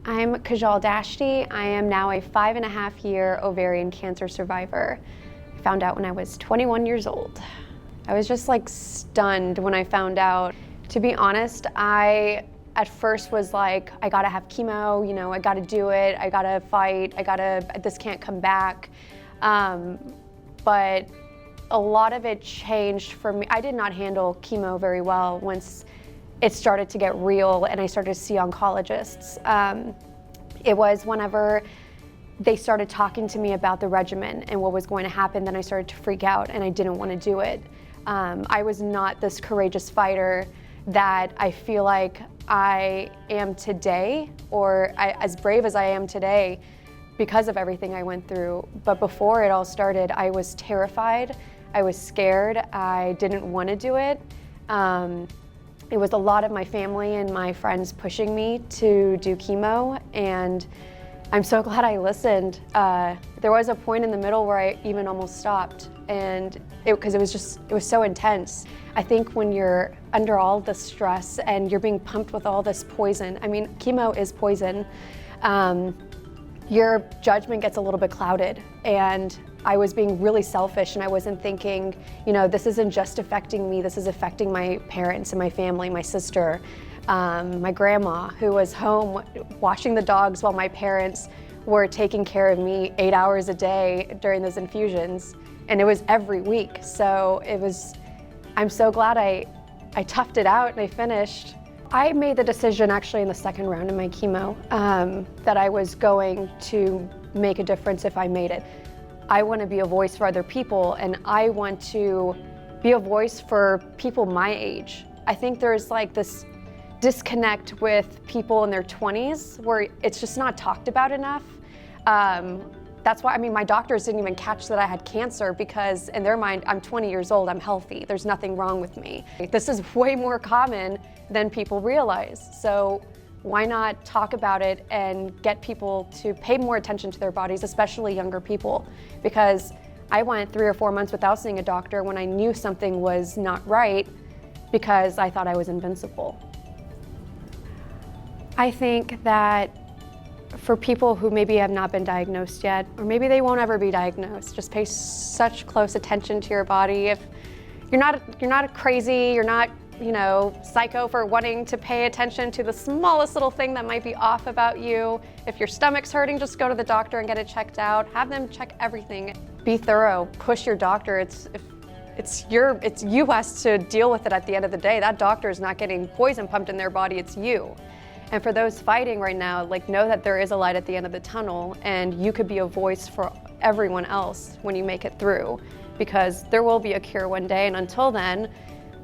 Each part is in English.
I'm Kezhal Dashti. I am now a 5.5-year ovarian cancer survivor. I found out when I was 21 years old. I was just like stunned when I found out. To be honest, I at first was like, I gotta have chemo, you know, I gotta do it, I gotta fight, this can't come back. But a lot of it changed for me. I did not handle chemo very well once it started to get real and I started to see oncologists. It was whenever they started talking to me about the regimen and what was going to happen, then I started to freak out and I didn't want to do it. I was not this courageous fighter that I feel like I am today, or as brave as I am today because of everything I went through. But before it all started, I was terrified, I was scared, I didn't want to do it. It was a lot of my family and my friends pushing me to do chemo, and I'm so glad I listened. There was a point in the middle where I even almost stopped, and because it was so intense. I think when you're under all the stress and you're being pumped with all this poison, I mean, chemo is poison, your judgment gets a little bit clouded, and I was being really selfish and I wasn't thinking, you know, this isn't just affecting me, this is affecting my parents and my family, my sister, my grandma, who was home watching the dogs while my parents were taking care of me 8 hours a day during those infusions. And it was every week. So I'm so glad I toughed it out and I finished. I made the decision actually in the second round of my chemo that I was going to make a difference if I made it. I want to be a voice for other people, and I want to be a voice for people my age. I think there's like this disconnect with people in their 20s where it's just not talked about enough. That's why, I mean, my doctors didn't even catch that I had cancer because in their mind, I'm 20 years old, I'm healthy, there's nothing wrong with me. This is way more common than people realize. So why not talk about it and get people to pay more attention to their bodies, especially younger people? Because I went 3 or 4 months without seeing a doctor when I knew something was not right because I thought I was invincible. I think that for people who maybe have not been diagnosed yet, or maybe they won't ever be diagnosed, just pay such close attention to your body. If you're not crazy, you're not, you know, psycho for wanting to pay attention to the smallest little thing that might be off about you. If your stomach's hurting, just go to the doctor and get it checked out. Have them check everything. Be thorough, push your doctor. It's you has to deal with it at the end of the day. That doctor is not getting poison pumped in their body, it's you. And for those fighting right now, like, know that there is a light at the end of the tunnel, and you could be a voice for everyone else when you make it through, because there will be a cure one day. And until then,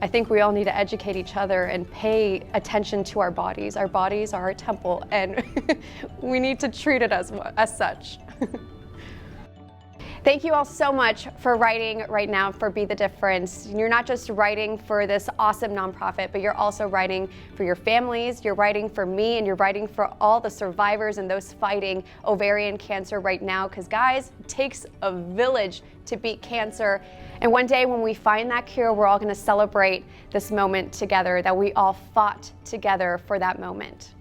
I think we all need to educate each other and pay attention to our bodies. Our bodies are our temple, and we need to treat it as such. Thank you all so much for writing right now for Be the Difference. You're not just writing for this awesome nonprofit, but you're also writing for your families, you're writing for me, and you're writing for all the survivors and those fighting ovarian cancer right now. Because guys, it takes a village to beat cancer. And one day when we find that cure, we're all gonna celebrate this moment together, that we all fought together for that moment.